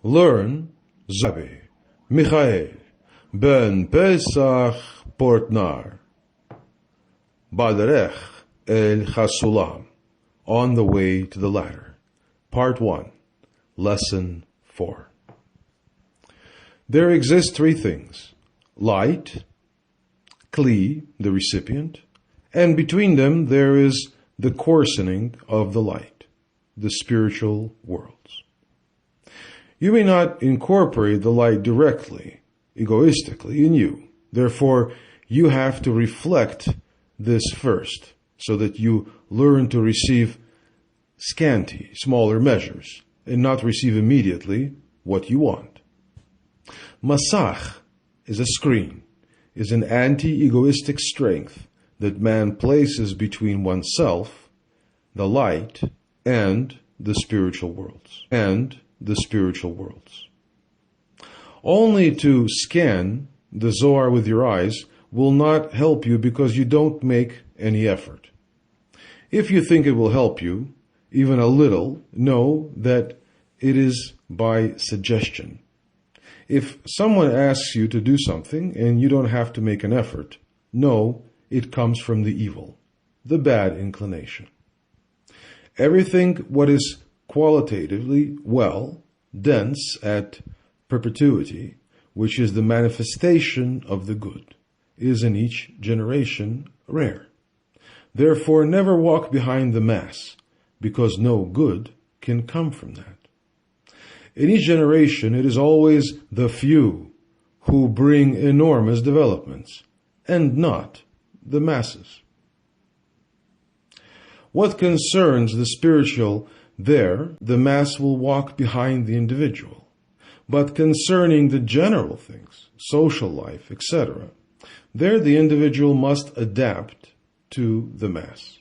Learn Rabbi, Michael-ben-Pesach, Portnaar, Baderech el Chasulam, on the way to the ladder. Part 1, Lesson 4. There exist three things: light, kli, the recipient, and between them there is the coarsening of the light, the spiritual worlds. You may not incorporate the light directly, egoistically, in you. Therefore, you have to reflect this first, so that you learn to receive scanty, smaller measures, and not receive immediately what you want. Masach is a screen, is an anti-egoistic strength that man places between oneself, the light, and the spiritual worlds. Only to scan the Zohar with your eyes will not help you because you don't make any effort. If you think it will help you, even a little, know that it is by suggestion. If someone asks you to do something and you don't have to make an effort, know it comes from the evil, the bad inclination. Everything what is qualitatively well, dense at perpetuity, which is the manifestation of the good, is in each generation rare. Therefore, never walk behind the mass, because no good can come from that. In each generation, it is always the few who bring enormous developments, and not the masses. What concerns the spiritual, there the mass will walk behind the individual. But concerning the general things, social life, etc., there the individual must adapt to the mass.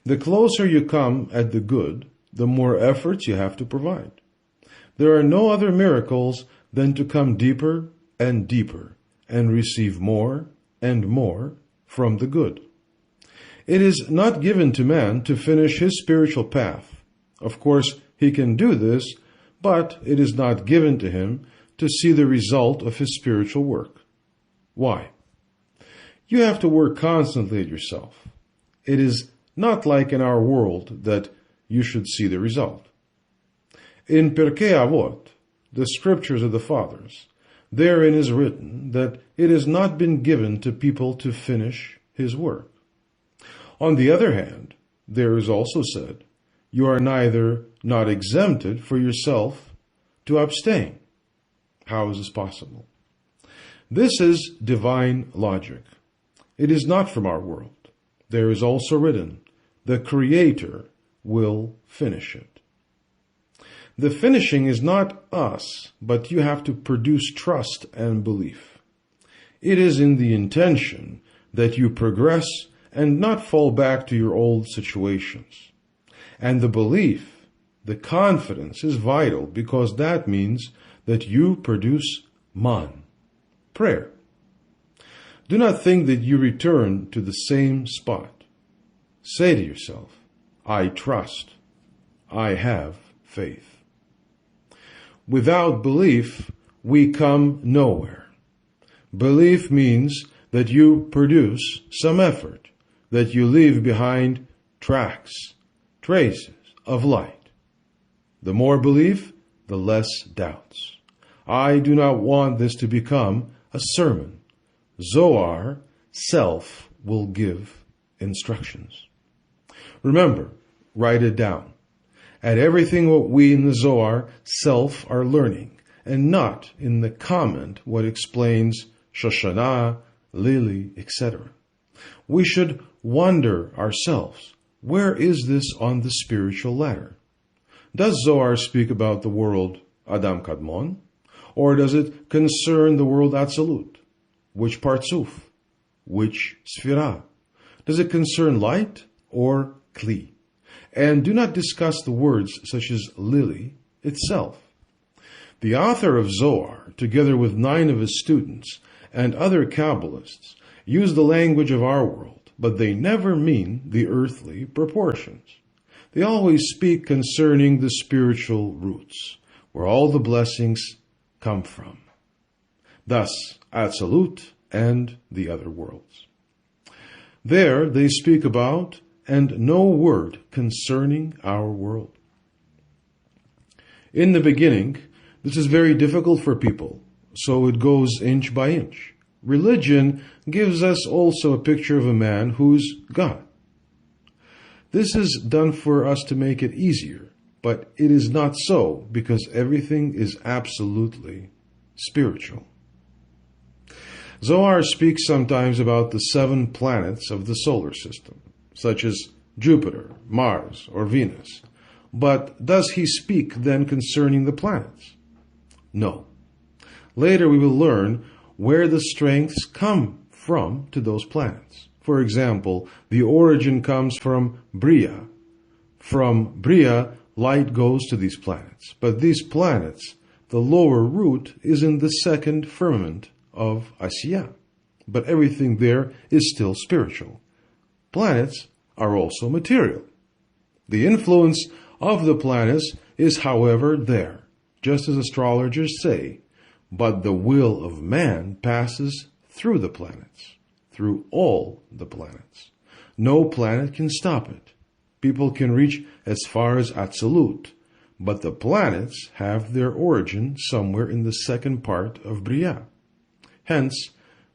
The closer you come at the good, the more efforts you have to provide. There are no other miracles than to come deeper and deeper and receive more and more from the good. It is not given to man to finish his spiritual path. Of course, he can do this, but it is not given to him to see the result of his spiritual work. Why? You have to work constantly at yourself. It is not like in our world that you should see the result. In Pirkei Avot, the scriptures of the fathers, therein is written that it has not been given to people to finish his work. On the other hand, there is also said, you are neither not exempted for yourself to abstain. How is this possible? This is divine logic. It is not from our world. There is also written, the Creator will finish it. The finishing is not us, but you have to produce trust and belief. It is in the intention that you progress and not fall back to your old situations. And the belief, the confidence is vital because that means that you produce man, prayer. Do not think that you return to the same spot. Say to yourself, I trust, I have faith. Without belief, we come nowhere. Belief means that you produce some effort, that you leave behind tracks, traces of light. The more belief, the less doubts. I do not want this to become a sermon. Zohar, self, will give instructions. Remember, write it down. At everything what we in the Zohar, self, are learning, and not in the comment what explains Shoshana, Lily, etc. We should wonder ourselves, where is this on the spiritual ladder? Does Zohar speak about the world Adam Kadmon? Or does it concern the world Atzilut? Which Partzuf? Which Sphira? Does it concern light or Kli? And do not discuss the words such as lily itself. The author of Zohar, together with 9 of his students and other Kabbalists, use the language of our world, but they never mean the earthly proportions. They always speak concerning the spiritual roots, where all the blessings come from. Thus, Atzilut and the other worlds. There they speak about and no word concerning our world. In the beginning, this is very difficult for people, so it goes inch by inch. Religion gives us also a picture of a man who's God. This is done for us to make it easier, but it is not so because everything is absolutely spiritual. Zohar speaks sometimes about the 7 planets of the solar system, such as Jupiter, Mars, or Venus. But does he speak then concerning the planets? No. Later we will learn where the strengths come from to those planets. For example, the origin comes from Bria. From Bria, light goes to these planets. But these planets, the lower root is in the second firmament of Asiyah. But everything there is still spiritual. Planets are also material. The influence of the planets is, however, there, just as astrologers say, but the will of man passes through the planets, through all the planets. No planet can stop it. People can reach as far as Atzilut, but the planets have their origin somewhere in the second part of Bria. Hence,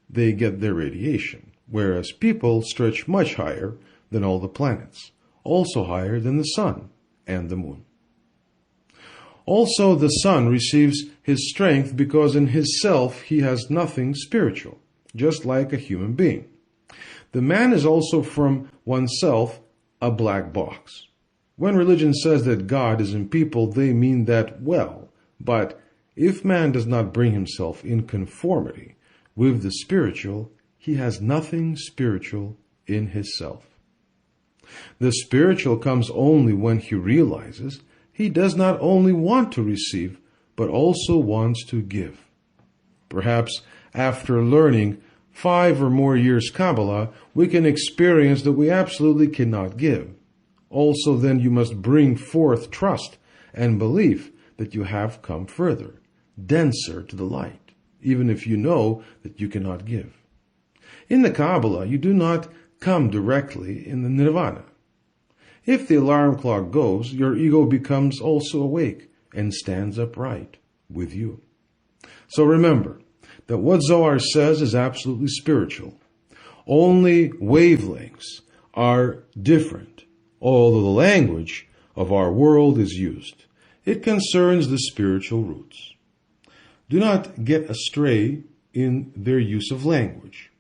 they get their radiation, whereas people stretch much higher than all the planets, also higher than the sun and the moon. Also, the sun receives his strength because in his self he has nothing spiritual, just like a human being. The man is also from oneself a black box. When religion says that God is in people, they mean that well, but if man does not bring himself in conformity with the spiritual, he has nothing spiritual in his self. The spiritual comes only when he realizes he does not only want to receive, but also wants to give. Perhaps after learning 5 or more years Kabbalah, we can experience that we absolutely cannot give. Also, then you must bring forth trust and belief that you have come further, denser to the light, even if you know that you cannot give. In the Kabbalah, you do not come directly in the nirvana. If the alarm clock goes, your ego becomes also awake and stands upright with you. So remember that what Zohar says is absolutely spiritual. Only wavelengths are different, although the language of our world is used. It concerns the spiritual roots. Do not get astray in their use of language.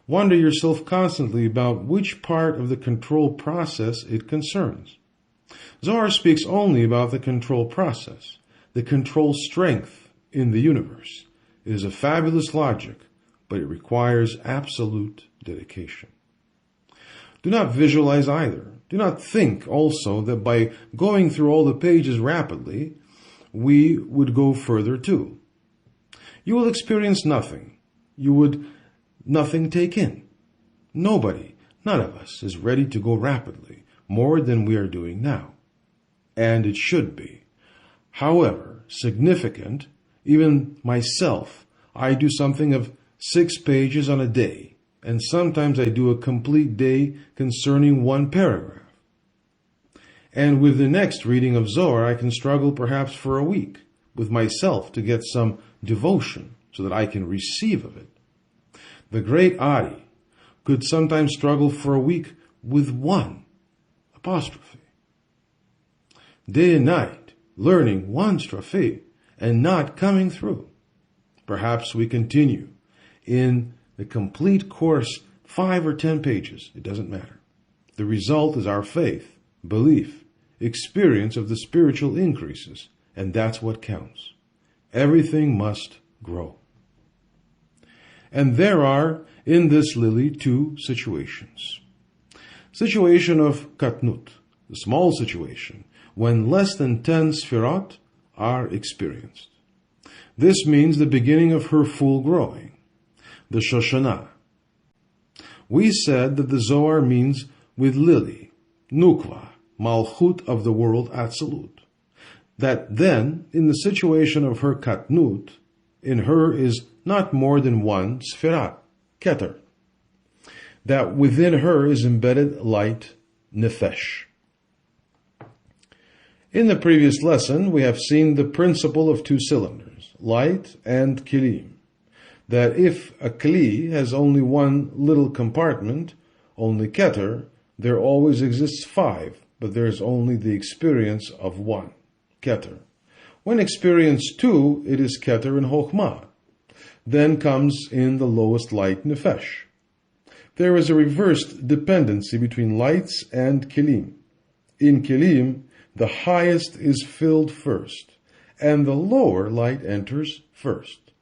Wonder yourself constantly about which part of the control process it concerns. Zohar speaks only about the control process, the control strength in the universe. It is a fabulous logic, but it requires absolute dedication. Do not visualize either. Do not think also that by going through all the pages rapidly, we would go further too. You will experience nothing. You would nothing take in. Nobody, none of us, is ready to go rapidly, more than we are doing now. And it should be. However, significant, even myself, I do something of 6 pages on a day, and sometimes I do a complete day concerning 1 paragraph. And with the next reading of Zohar, I can struggle perhaps for a week with myself to get some devotion so that I can receive of it. The great Ari could sometimes struggle for a week with 1 apostrophe. Day and night, learning 1 strophe and not coming through. Perhaps we continue in the complete course, 5 or 10 pages. It doesn't matter. The result is our faith, belief, experience of the spiritual increases, and that's what counts. Everything must grow. And there are, in this lily, 2 situations. Situation of katnut, the small situation, when less than 10 sfirot are experienced. This means the beginning of her full growing, the Shoshana. We said that the Zohar means with lily, nukva, malchut of the world Atzilut. that then, in the situation of her katnut, in her is not more than one sphira, keter, that within her is embedded light, nefesh. In the previous lesson, we have seen the principle of two cylinders, light and kilim, that if a kli has only one little compartment, only keter, there always exists five, but there is only the experience of one, keter. When experienced two, it is keter and chokhmah. Then comes in the lowest light, nefesh. There is a reversed dependency between lights and kilim. In kilim, the highest is filled first, and the lower light enters first,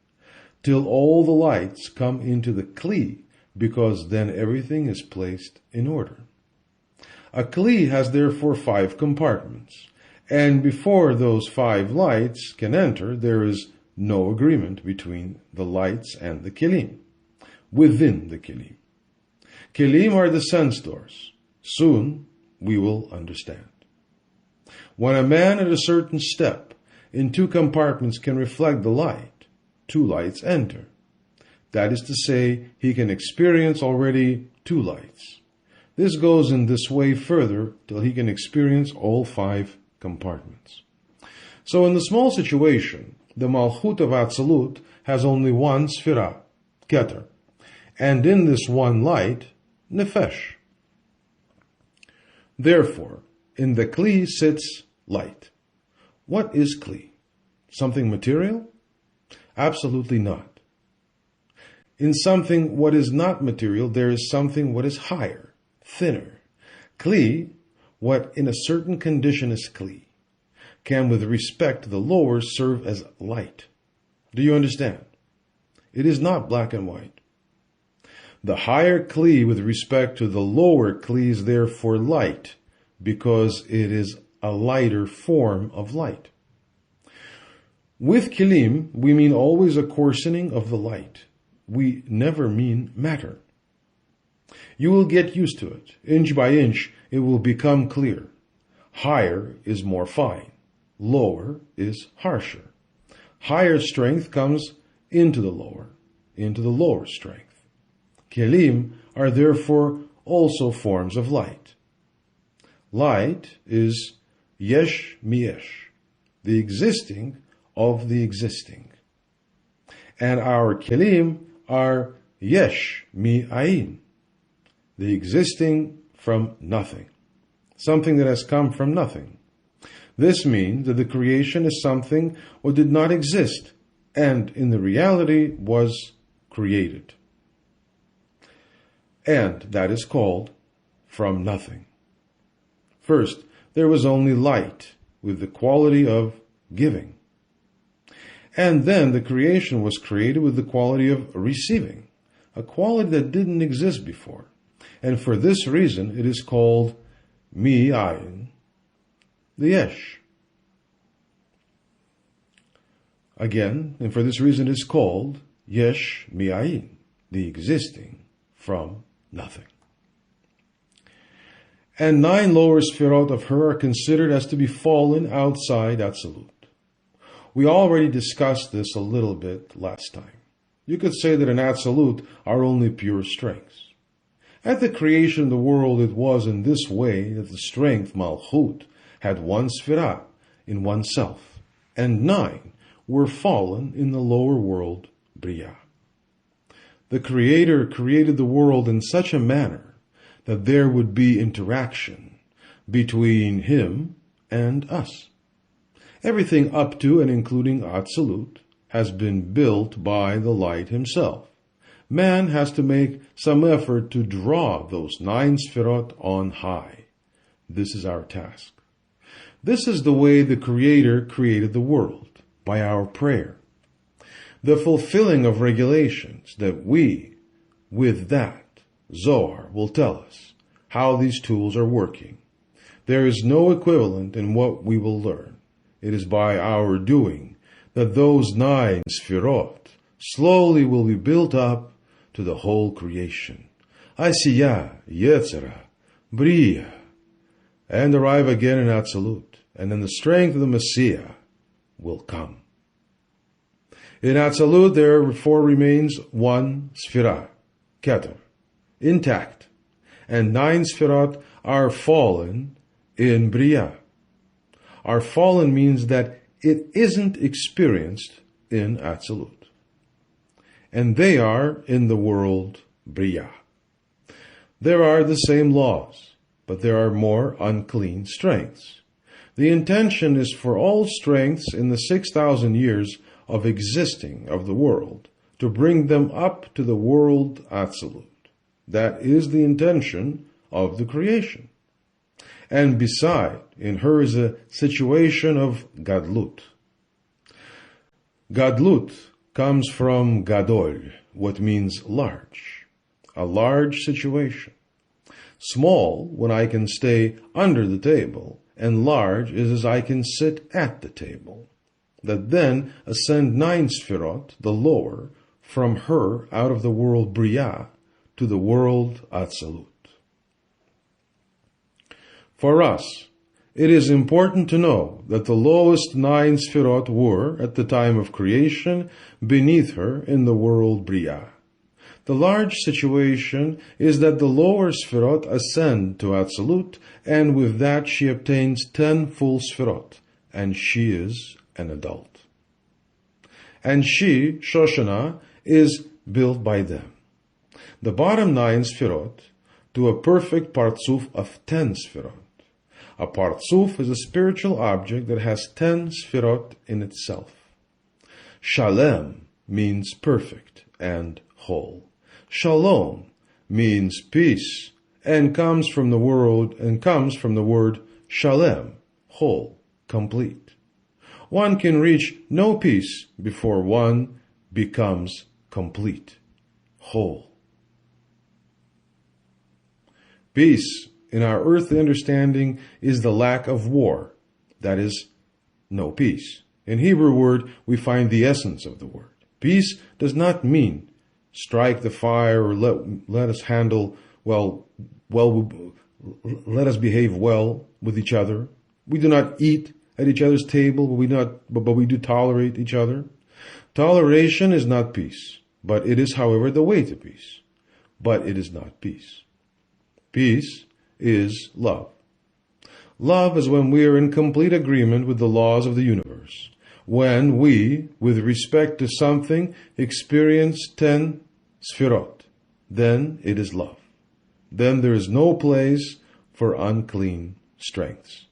till all the lights come into the kli, because then everything is placed in order. A kli has therefore five compartments, and before those five lights can enter, there is no agreement between the lights and the kilim, within the kilim. Kilim are the sense doors. Soon we will understand. When a man at a certain step in two compartments can reflect the light, two lights enter. That is to say, he can experience already two lights. This goes in this way further till he can experience all five compartments. So in the small situation, the Malchut of Atzilut has only one sphira, keter, and in this one light, nefesh. Therefore, in the kli sits light. What is kli? Something material? Absolutely not. In something what is not material, there is something what is higher, thinner. Kli, what in a certain condition is kli, can with respect to the lower serve as light. Do you understand? It is not black and white. The higher kli with respect to the lower kli is therefore light, because it is a lighter form of light. With kilim, we mean always a coarsening of the light. We never mean matter. You will get used to it. Inch by inch, it will become clear. Higher is more fine. Lower is harsher. Higher strength comes into the lower strength. Kelim are therefore also forms of light. Light is yesh mi-yesh, the existing of the existing. And our kelim are yesh mi-ayin, the existing from nothing, something that has come from nothing. This means that the creation is something what did not exist, and in the reality was created. And that is called from nothing. First, there was only light with the quality of giving. And then the creation was created with the quality of receiving, a quality that didn't exist before. And for this reason, it is called mi-ayin, the yesh. Again, and for this reason, it is called yesh mi-ayin, the existing from nothing. And 9 lower sphirot of her are considered as to be fallen outside Atzilut. We already discussed this a little bit last time. You could say that in Atzilut are only pure strengths. At the creation of the world, it was in this way that the strength, Malchut, had one sphira in oneself, and 9 were fallen in the lower world, Bria. The Creator created the world in such a manner that there would be interaction between Him and us. Everything up to and including Atzilut has been built by the light himself. Man has to make some effort to draw those 9 sphirot on high. This is our task. This is the way the Creator created the world, by our prayer. The fulfilling of regulations that we, with that, Zohar will tell us how these tools are working. There is no equivalent in what we will learn. It is by our doing that those 9 sphirot slowly will be built up to the whole creation. Asiyah, Yetzirah, Bria, and arrive again in Atzilut, and then the strength of the Messiah will come. In Atzilut, therefore remains one Sphirah, Keter, intact, and 9 Sphirot are fallen in Bria. Are fallen means that it isn't experienced in Atzilut. And they are in the world Bria. There are the same laws, but there are more unclean strengths. The intention is for all strengths in the 6,000 years of existing of the world to bring them up to the world Atzilut. That is the intention of the creation. And beside, in her is a situation of Gadlut. Gadlut comes from Gadol, what means large. A large situation. Small, when I can stay under the table, and large is as I can sit at the table. That then ascend 9 Sphirot, the lower, from her out of the world Bria to the world Atzilut. For us, it is important to know that the lowest 9 Sphirot were, at the time of creation, beneath her in the world Bria. The large situation is that the lower Sphirot ascend to Atzilut, and with that she obtains 10 full Sphirot, and she is an adult. And she, Shoshana, is built by them. The bottom 9 Sphirot to a perfect Partzuf of 10 Sphirot. A Partzuf is a spiritual object that has 10 Sphirot in itself. Shalem means perfect and whole. Shalom means peace and comes from the word shalem, whole, complete. One can reach no peace before one becomes complete, whole. Peace, in our earthly understanding, is the lack of war. That is, no peace. In Hebrew word, we find the essence of the word. Peace does not mean strike the fire or let us handle let us behave well with each other. We do not eat at each other's table, but we do tolerate each other. Toleration is not peace, but it is, however, the way to peace. But it is not peace. Peace is love. Love is when we are in complete agreement with the laws of the universe. When we, with respect to something, experience 10 Sphirot, then it is love. Then there is no place for unclean strengths.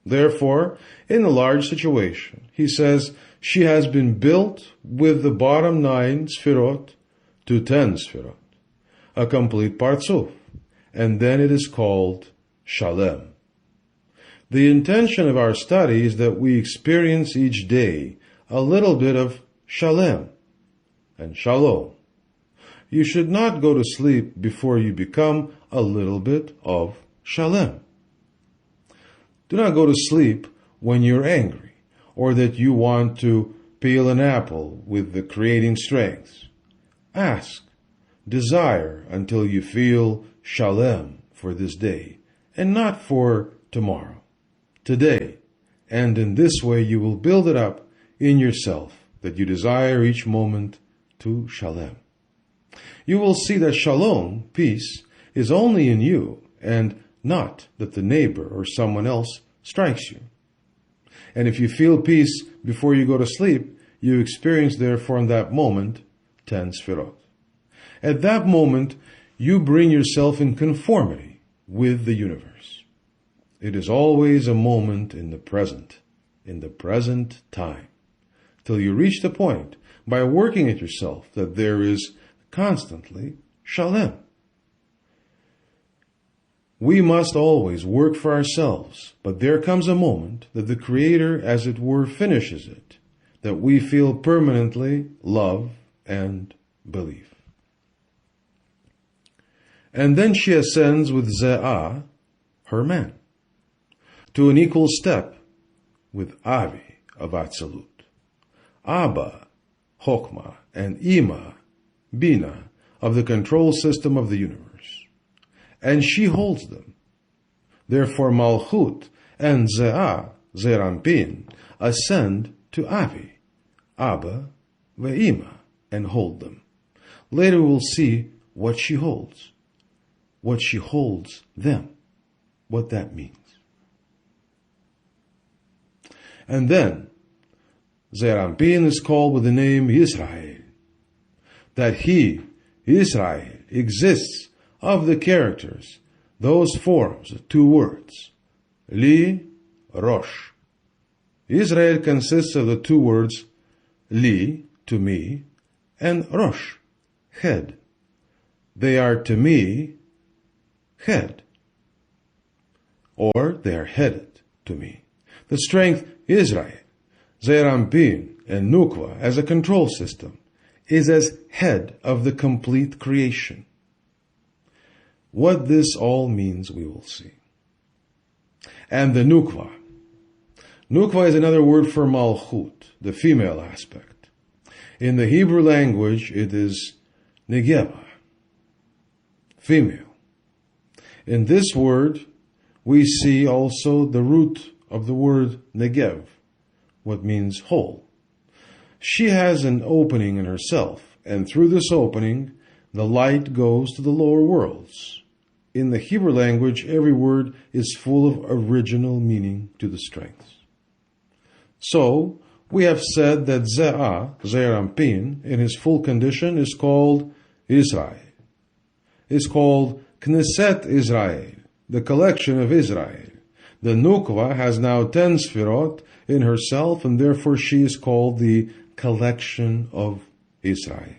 Therefore, in a large situation, he says, she has been built with the bottom 9 Sphirot to 10 Sphirot, a complete Partzuf, and then it is called Shalem. The intention of our study is that we experience each day a little bit of Shalem and Shalom. You should not go to sleep before you become a little bit of Shalem. Do not go to sleep when you're angry or that you want to peel an apple with the creating strength. Ask, desire until you feel Shalem for this day and not for tomorrow. Today, and in this way you will build it up in yourself that you desire each moment to Shalem. You will see that Shalom, peace, is only in you and not that the neighbor or someone else strikes you. And if you feel peace before you go to sleep, you experience therefore in that moment 10 Sphirot. At that moment, you bring yourself in conformity with the universe. It is always a moment in the present time, till you reach the point, by working at yourself, that there is constantly Shalem. We must always work for ourselves, but there comes a moment that the Creator, as it were, finishes it, that we feel permanently love and belief. And then she ascends with Ze'ah, her man, to an equal step with Avi of Atzilut, Abba, Chokmah, and Ima, Bina, of the control system of the universe. And she holds them. Therefore Malchut and Ze'ah, Zeir Anpin, ascend to Avi, Abba, Ve'ima, and hold them. Later we'll see what she holds them, what that means. And then, Zeir Anpin is called with the name Yisrael, that he, Israel, exists of the characters, those forms, the two words, Li, Rosh. Israel consists of the two words, Li, to me, and Rosh, head. They are to me, head. Or they are headed to me. The strength Israel, Zeir Anpin, and Nukva as a control system is as head of the complete creation. What this all means we will see. And the Nukva. Nukva is another word for Malchut, the female aspect. In the Hebrew language it is Negeva, female. In this word we see also the root of the word Negev, what means whole. She has an opening in herself, and through this opening the light goes to the lower worlds. In the Hebrew language, every word is full of original meaning to the strengths. So, we have said that Ze'ah, Zeir Anpin, in his full condition is called Israel. Is called Knesset Israel, the collection of Israel. The Nukva has now 10 Sfirot in herself, and therefore she is called the collection of Israel,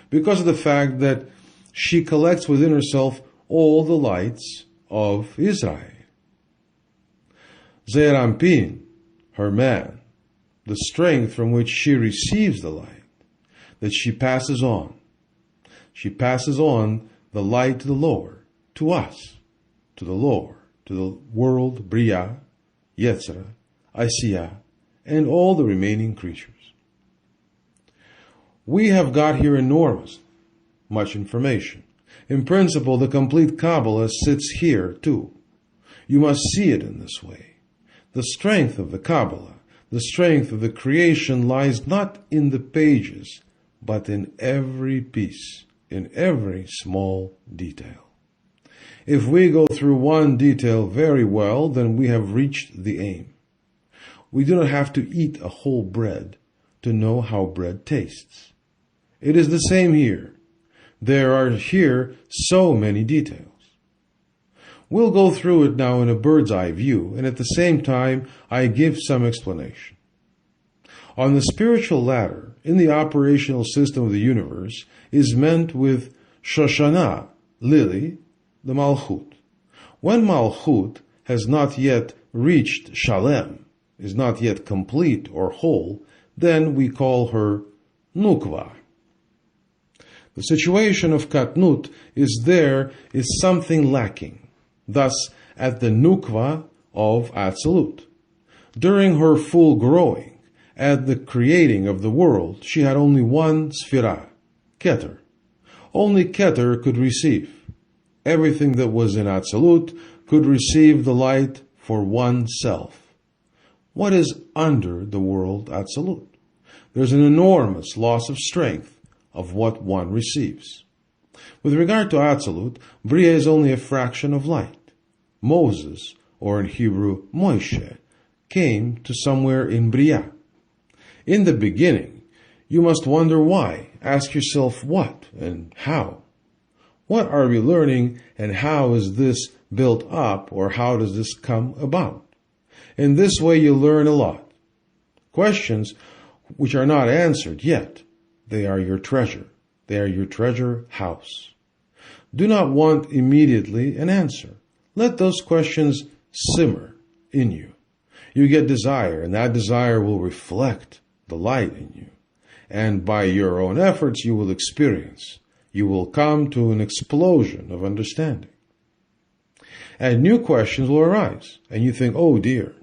because of the fact that she collects within herself all the lights of Israel. Zeir Anpin, her man, the strength from which she receives the light, that she passes on. She passes on the light to the lower, to us, to the lower, to the world, Bria, Yetzirah, Asiyah, and all the remaining creatures. We have got here much information. In principle, the complete Kabbalah sits here too. You must see it in this way. The strength of the Kabbalah, the strength of the creation lies not in the pages, but in every piece, in every small detail. If we go through one detail very well, then we have reached the aim. We do not have to eat a whole bread to know how bread tastes. It is the same here. There are here so many details. We'll go through it now in a bird's eye view, and at the same time I give some explanation. On the spiritual ladder, in the operational system of the universe, is meant with Shoshana, lily, the Malchut. When Malchut has not yet reached Shalem, is not yet complete or whole, then we call her Nukva. The situation of Katnut is something lacking, thus at the Nukva of Atzilut. During her full growing, at the creating of the world, she had only one Sphira, Keter. Only Keter could receive. Everything that was in Atzilut could receive the light for oneself. What is under the world Atzilut? There's an enormous loss of strength of what one receives. With regard to Atzilut, Bria is only a fraction of light. Moses, or in Hebrew, Moshe, came to somewhere in Bria. In the beginning, you must wonder why. Ask yourself what and how. What are we learning, and how is this built up, or how does this come about? In this way you learn a lot. Questions which are not answered yet, they are your treasure. They are your treasure house. Do not want immediately an answer. Let those questions simmer in you. You get desire, and that desire will reflect the light in you. And by your own efforts you will experience. You will come to an explosion of understanding. And new questions will arise, and you think, oh dear.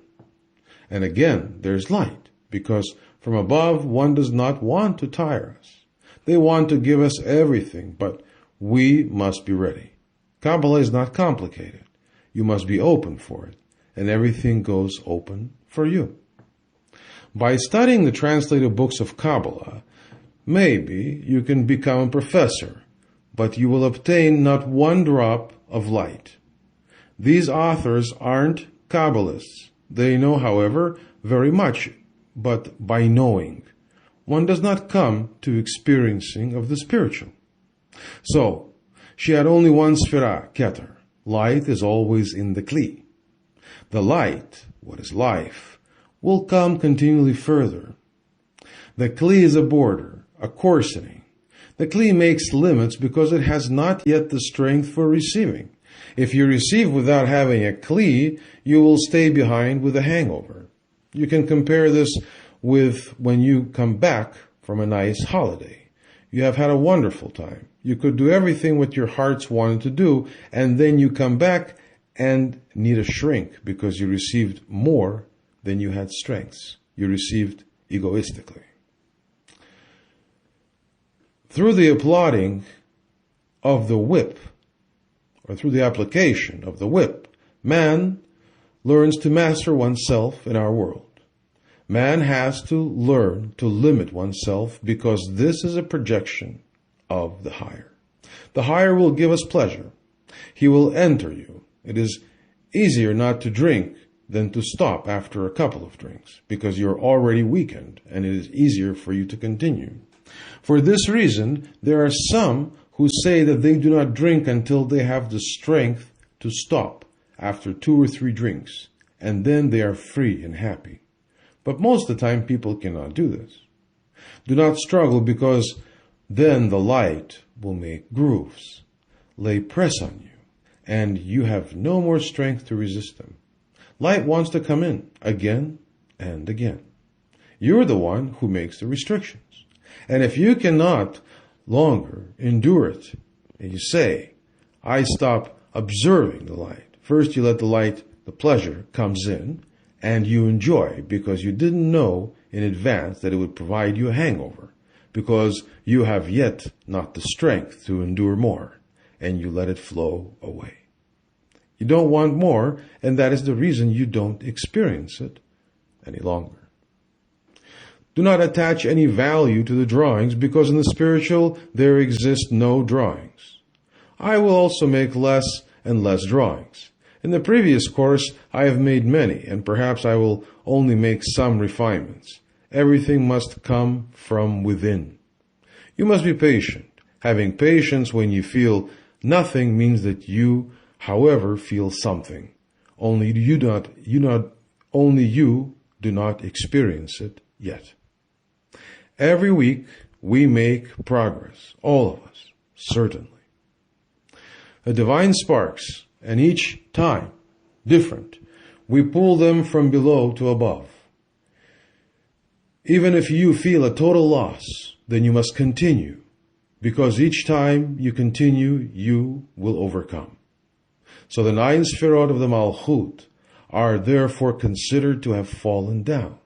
And again, there's light, because from above one does not want to tire us. They want to give us everything, but we must be ready. Kabbalah is not complicated. You must be open for it, and everything goes open for you. By studying the translated books of Kabbalah, maybe you can become a professor, but you will obtain not one drop of light. These authors aren't Kabbalists. They know, however, very much, but by knowing, one does not come to experiencing of the spiritual. So, she had only one sphera, Keter. Light is always in the Kli. The light, what is life, will come continually further. The Kli is a border, a coarsening. The Kli makes limits because it has not yet the strength for receiving. If you receive without having a Kli, you will stay behind with a hangover. You can compare this with when you come back from a nice holiday. You have had a wonderful time. You could do everything what your hearts wanted to do, and then you come back and need a shrink because you received more than you had strengths. You received egoistically. Through the applauding of the whip, or through the application of the whip, man learns to master oneself in our world. Man has to learn to limit oneself because this is a projection of the higher. The higher will give us pleasure. He will enter you. It is easier not to drink than to stop after a couple of drinks because you're already weakened and it is easier for you to continue. For this reason, there are some who say that they do not drink until they have the strength to stop after 2 or 3 drinks, and then they are free and happy. But most of the time, people cannot do this. Do not struggle because then the light will make grooves, lay press on you, and you have no more strength to resist them. Light wants to come in again and again. You're the one who makes the restrictions. And if you cannot longer endure it, and you say, I stop observing the light. First you let the light, the pleasure, comes in, and you enjoy because you didn't know in advance that it would provide you a hangover, because you have yet not the strength to endure more, and you let it flow away. You don't want more, and that is the reason you don't experience it any longer. Do not attach any value to the drawings, because in the spiritual there exist no drawings. I will also make less and less drawings. In the previous course I have made many, and perhaps I will only make some refinements. Everything must come from within. You must be patient. Having patience when you feel nothing means that you, however, feel something. Only you do not experience it yet. Every week we make progress, all of us, certainly. The divine sparks, and each time different, we pull them from below to above. Even if you feel a total loss, then you must continue, because each time you continue, you will overcome. So the 9 Sefirot of the Malchut are therefore considered to have fallen down.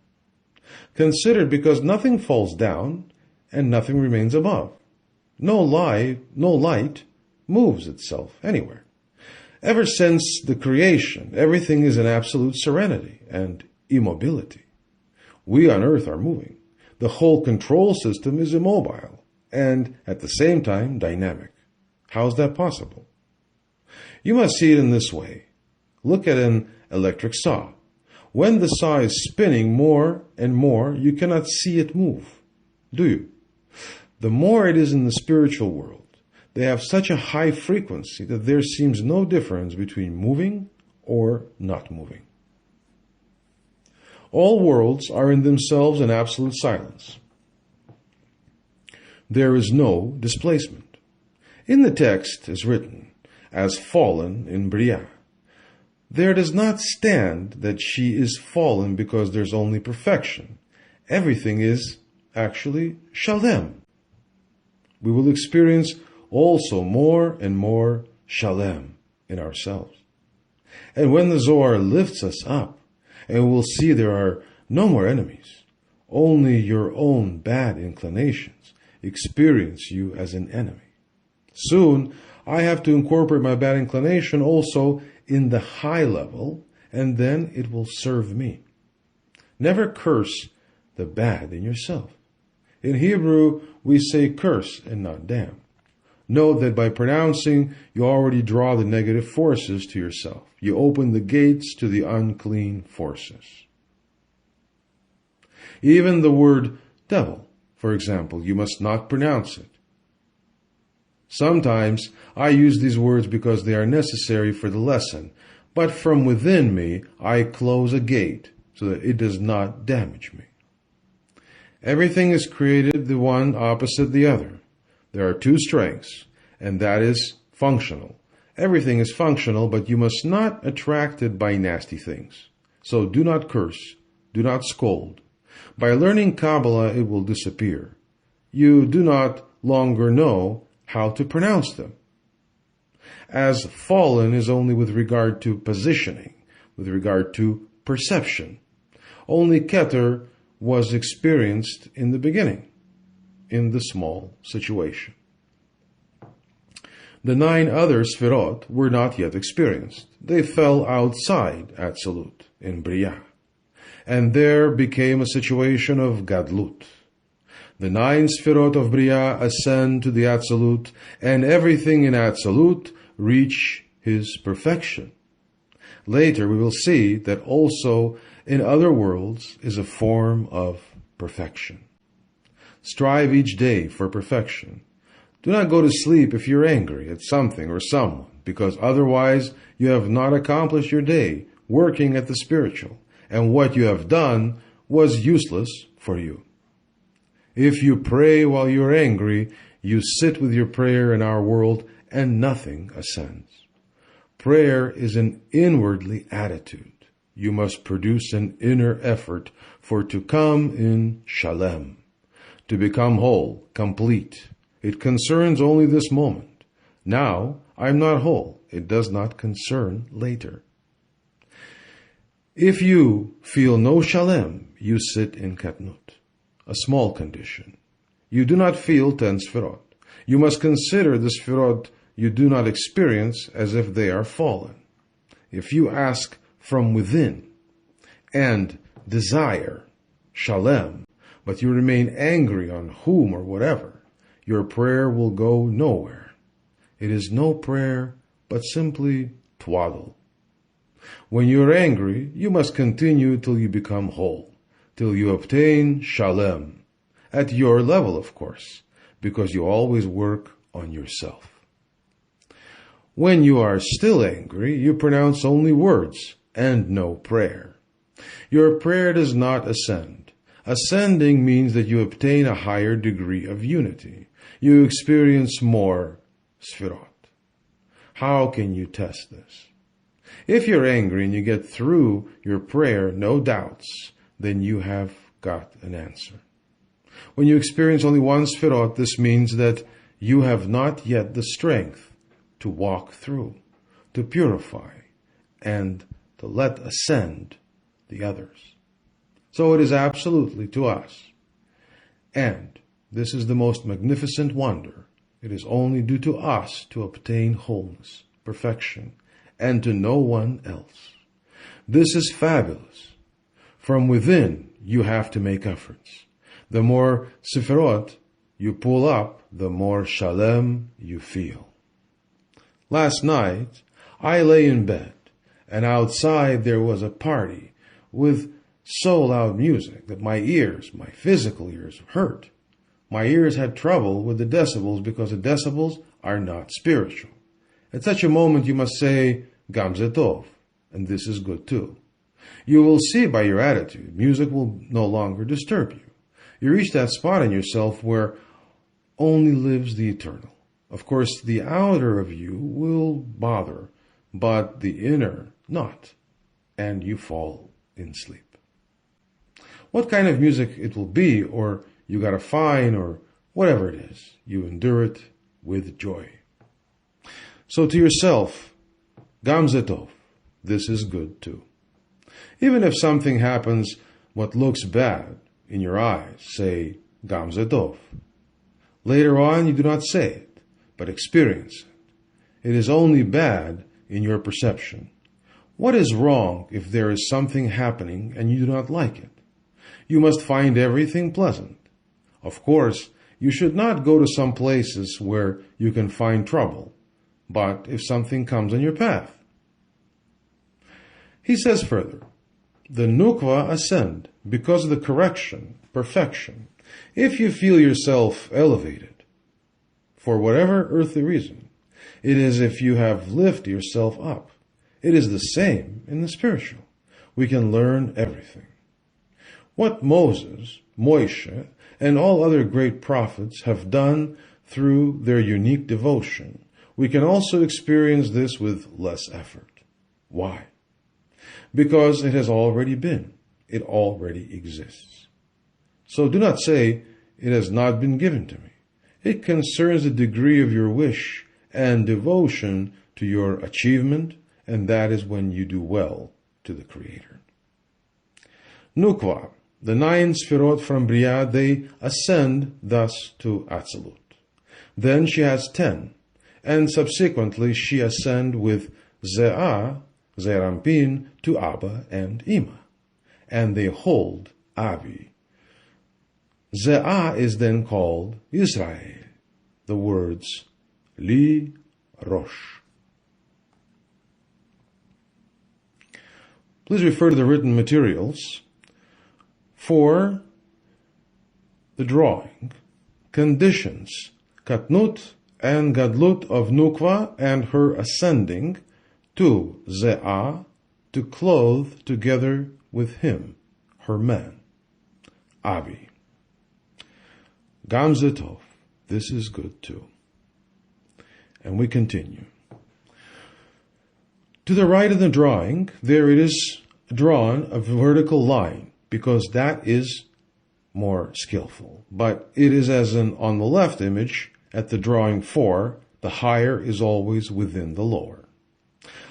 Considered because nothing falls down and nothing remains above. No light moves itself anywhere. Ever since the creation, everything is in absolute serenity and immobility. We on earth are moving. The whole control system is immobile and at the same time dynamic. How is that possible? You must see it in this way. Look at an electric saw. When the saw is spinning more and more, you cannot see it move, do you? The more it is in the spiritual world, they have such a high frequency that there seems no difference between moving or not moving. All worlds are in themselves in absolute silence. There is no displacement. In the text is written, as fallen in Bria. There does not stand that she is fallen because there's only perfection. Everything is actually shalem. We will experience also more and more shalem in ourselves. And when the Zohar lifts us up, and we'll see there are no more enemies, only your own bad inclinations experience you as an enemy. Soon, I have to incorporate my bad inclination also in the high level and then it will serve me. Never curse the bad in yourself. In Hebrew, we say curse and not damn. Note that by pronouncing, you already draw the negative forces to yourself. You open the gates to the unclean forces. Even the word devil, for example, you must not pronounce it. Sometimes I use these words because they are necessary for the lesson, but from within me I close a gate so that it does not damage me. Everything is created the one opposite the other. There are two strengths, and that is functional. Everything is functional, but you must not attract it by nasty things. So do not curse, do not scold. By learning Kabbalah, it will disappear. You do not longer know how to pronounce them. As fallen is only with regard to positioning, with regard to perception. Only Keter was experienced in the beginning, in the small situation. The 9 other Sfirot were not yet experienced. They fell outside Absolute, in Bria, and there became a situation of Gadlut. The 9 Sfirot of Bria ascend to the Absolute, and everything in Absolute reach his perfection. Later we will see that also in other worlds is a form of perfection. Strive each day for perfection. Do not go to sleep if you're angry at something or someone, because otherwise you have not accomplished your day working at the spiritual, and what you have done was useless for you. If you pray while you're angry, you sit with your prayer in our world and nothing ascends. Prayer is an inwardly attitude. You must produce an inner effort for to come in shalem, to become whole, complete. It concerns only this moment. Now, I'm not whole. It does not concern later. If you feel no shalem, you sit in katnut, a small condition. You do not feel 10 sfirot. You must consider the sfirot you do not experience as if they are fallen. If you ask from within and desire shalem, but you remain angry on whom or whatever, your prayer will go nowhere. It is no prayer, but simply twaddle. When you are angry, you must continue till you become whole, till you obtain shalem, at your level, of course, because you always work on yourself. When you are still angry, you pronounce only words and no prayer. Your prayer does not ascend. Ascending means that you obtain a higher degree of unity. You experience more sfirot. How can you test this? If you're angry and you get through your prayer, no doubts, then you have got an answer. When you experience only one sfirot, this means that you have not yet the strength to walk through, to purify, and to let ascend the others. So it is absolutely to us. And this is the most magnificent wonder. It is only due to us to obtain wholeness, perfection, and to no one else. This is fabulous. From within, you have to make efforts. The more sefirot you pull up, the more shalem you feel. Last night, I lay in bed, and outside there was a party with so loud music that my ears, my physical ears, hurt. My ears had trouble with the decibels because the decibels are not spiritual. At such a moment you must say, Gam ze tov, and this is good too. You will see by your attitude, music will no longer disturb you. You reach that spot in yourself where only lives the eternal. Of course, the outer of you will bother, but the inner not, and you fall in sleep. What kind of music it will be, or you got a fine, or whatever it is, you endure it with joy. So to yourself, Gam ze tov, this is good too. Even if something happens what looks bad in your eyes, say Gam ze tov. Later on, you do not say it, but experience it. It is only bad in your perception. What is wrong if there is something happening and you do not like it? You must find everything pleasant. Of course, you should not go to some places where you can find trouble, but if something comes on your path. He says further, the nukva ascend because of the correction, perfection. If you feel yourself elevated, for whatever earthly reason, it is if you have lifted yourself up. It is the same in the spiritual. We can learn everything. What Moses, Moshe, and all other great prophets have done through their unique devotion, we can also experience this with less effort. Why? Because it has already been. It already exists. So do not say, it has not been given to me. It concerns the degree of your wish and devotion to your achievement, and that is when you do well to the Creator. Nukva, the 9 Sfirot from Bria, they ascend thus to Atzilut. Then she has 10, and subsequently she ascend with Ze'ah, Ze'erampin, to Abba and Ima, and they hold Avi. Ze'ah is then called Israel, the words Li Rosh. Please refer to the written materials for the drawing, conditions, Katnut and Gadlut of Nukva and her ascending to Ze'ah to clothe together with him, her man, Avi. Gam Zetov, this is good too. And we continue. To the right of the drawing, there it is drawn a vertical line, because that is more skillful. But it is as on the left image, at the drawing 4, the higher is always within the lower.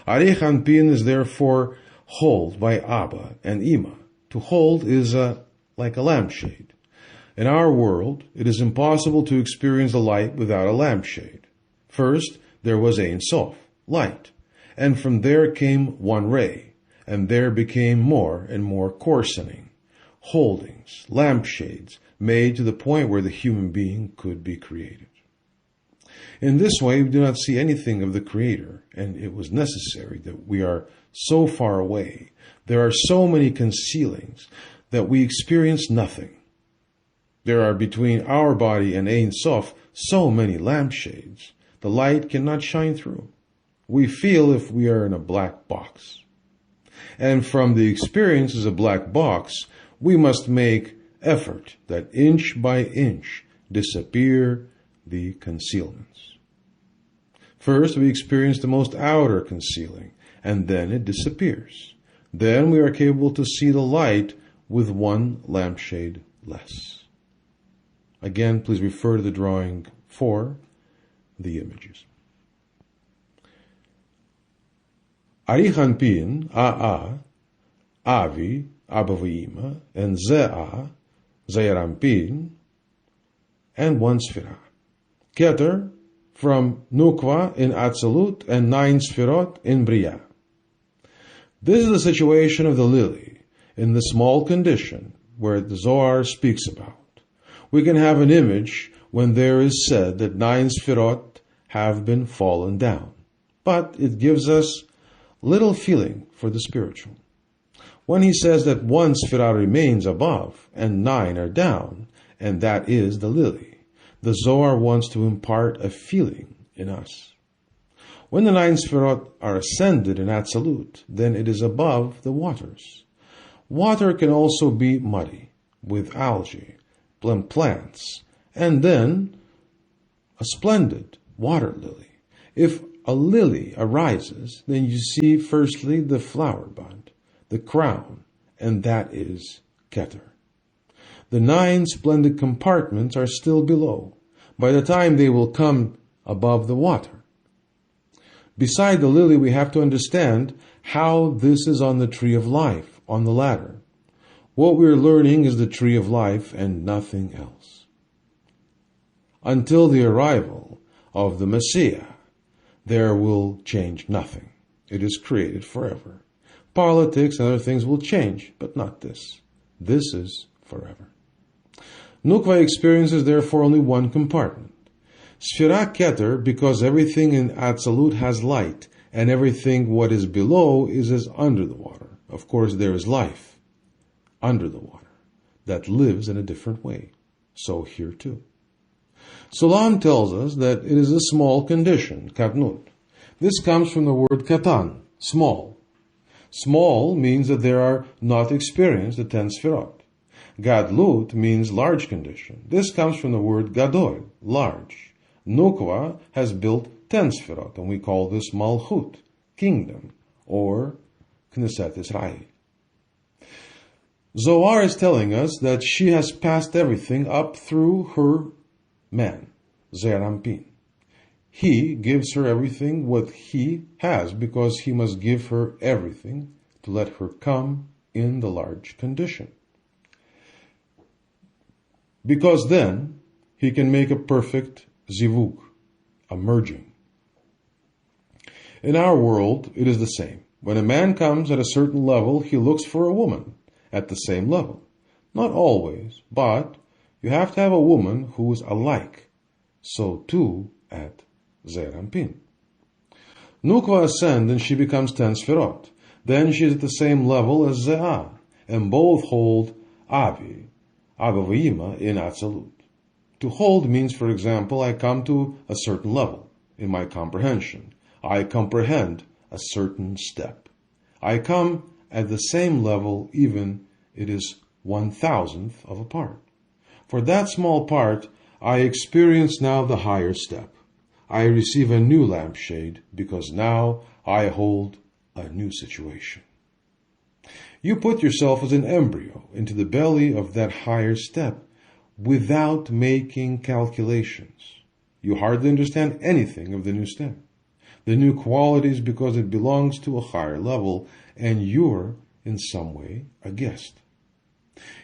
Arich Anpin is therefore hold by Abba and Ima. To hold is like a lampshade. In our world, it is impossible to experience the light without a lampshade. First, there was Ein Sof, light, and from there came one ray, and there became more and more coarsening, holdings, lampshades, made to the point where the human being could be created. In this way, we do not see anything of the Creator, and it was necessary that we are so far away. There are so many concealings that we experience nothing. There are between our body and Ein Sof so many lampshades. The light cannot shine through. We feel if we are in a black box. And from the experience as a black box, we must make effort that inch by inch disappear the concealments. First, we experience the most outer concealing, and then it disappears. Then we are capable to see the light with one lampshade less. Again, please refer to the drawing for the images. Arichanpin, A'a, Avi, Abba v'Ima, and Ze'ah, Ze'erampin, and one Sphira. Keter, from Nukva in Atzilut and 9 Sfirot in Bria. This is the situation of the lily in the small condition where the Zohar speaks about. We can have an image when there is said that 9 Sfirot have been fallen down, but it gives us little feeling for the spiritual. When he says that 1 Sphira remains above and 9 are down, and that is the lily, the Zohar wants to impart a feeling in us. When the 9 Sfirot are ascended in Atzilut, then it is above the waters. Water can also be muddy, with algae, plants, and then a splendid water lily. If a lily arises, then you see firstly the flower bud, the crown, and that is Keter. The 9 splendid compartments are still below, by the time they will come above the water. Beside the lily, we have to understand how this is on the tree of life, on the ladder. What we're learning is the tree of life and nothing else. Until the arrival of the Messiah, there will change nothing. It is created forever. Politics and other things will change, but not this. This is forever. Nukva experiences therefore only one compartment. Sfira Keter, because everything in Atzilut has light, and everything what is below is as under the water. Of course, there is life under the water that lives in a different way. So here too. Sulam tells us that it is a small condition, katnut. This comes from the word katan, small. Small means that there are not experienced the 10 sfirot. Gadlut means large condition. This comes from the word gadol, large. Nukva has built 10 sfirot, and we call this malchut, kingdom, or Knesset Israel. Zohar is telling us that she has passed everything up through her man, Zeir Anpin. He gives her everything what he has because he must give her everything to let her come in the large condition. Because then he can make a perfect zivug, a merging. In our world, it is the same. When a man comes at a certain level, he looks for a woman at the same level. Not always, but you have to have a woman who is alike. So too at Zeir Anpin. Nukva ascends and she becomes 10 sfirot. Then she is at the same level as Ze'ah, and both hold Avi, Avavima in Atzilut. To hold means, for example, I come to a certain level in my comprehension. I comprehend a certain step. I come at the same level, even it is 1,000th of a part. For that small part, I experience now the higher step. I receive a new lampshade because now I hold a new situation. You put yourself as an embryo into the belly of that higher step without making calculations. You hardly understand anything of the new step, the new qualities, because it belongs to a higher level and you're in some way a guest.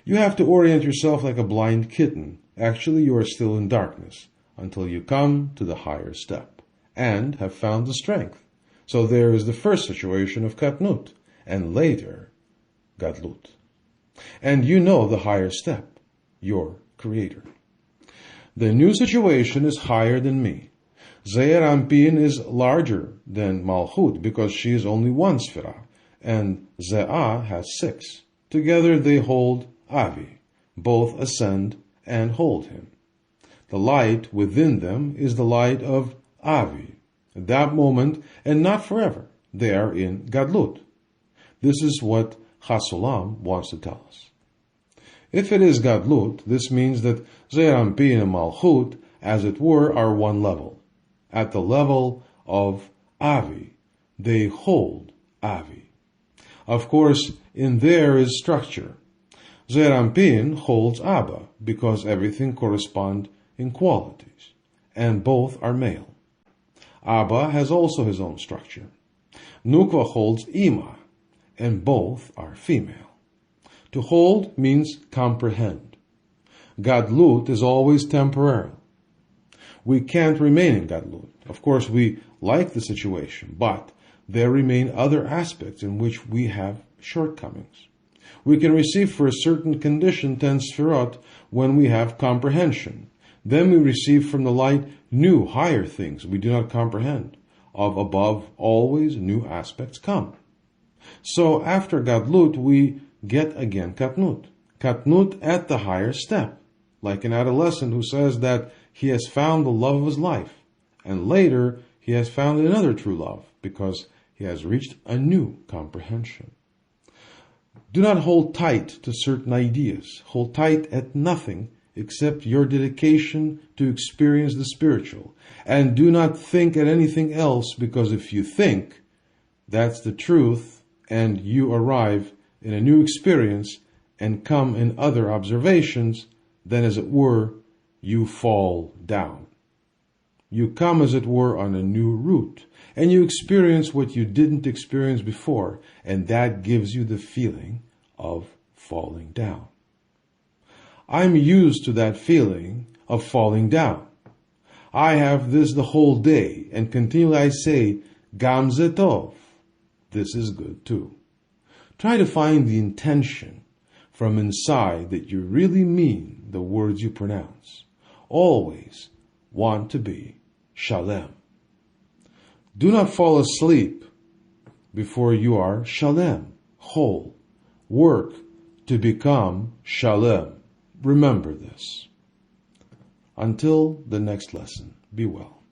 You have to orient yourself like a blind kitten. Actually, you are still in darkness until you come to the higher step and have found the strength. So there is the first situation of katnut, and later gadlut. And you know the higher step, your creator. The new situation is higher than me. Zeir Anpin is larger than Malchut because she is only one sfira, and Ze'ah has 6. Together they hold Avi. Both ascend and hold him. The light within them is the light of Avi. At that moment, and not forever, they are in Gadlut. This is what Chasulam wants to tell us. If it is Gadlut, this means that Zeir Anpin and Malchut, as it were, are one level. At the level of Avi, they hold Avi. Of course, in there is structure. Zeir Anpin holds Abba, because everything corresponds in qualities, and both are male. Abba has also his own structure. Nukva holds Ima, and both are female. To hold means comprehend. Gadlut is always temporary. We can't remain in Gadlut. Of course, we like the situation, but there remain other aspects in which we have shortcomings. We can receive for a certain condition 10 sfirot when we have comprehension. Then we receive from the light new, higher things we do not comprehend. Of above, always new aspects come. So after Gadlut, we get again Katnut. Katnut at the higher step. Like an adolescent who says that he has found the love of his life. And later, he has found another true love because he has reached a new comprehension. Do not hold tight to certain ideas. Hold tight at nothing except your dedication to experience the spiritual. And do not think at anything else, because if you think, that's the truth, and you arrive in a new experience and come in other observations, then as it were, you fall down. You come, as it were, on a new route, and you experience what you didn't experience before, and that gives you the feeling of falling down. I'm used to that feeling of falling down. I have this the whole day, and continually I say, Gam ze tov. This is good too. Try to find the intention from inside that you really mean the words you pronounce. Always want to be shalem. Do not fall asleep before you are shalem, whole. Work to become shalem. Remember this. Until the next lesson, be well.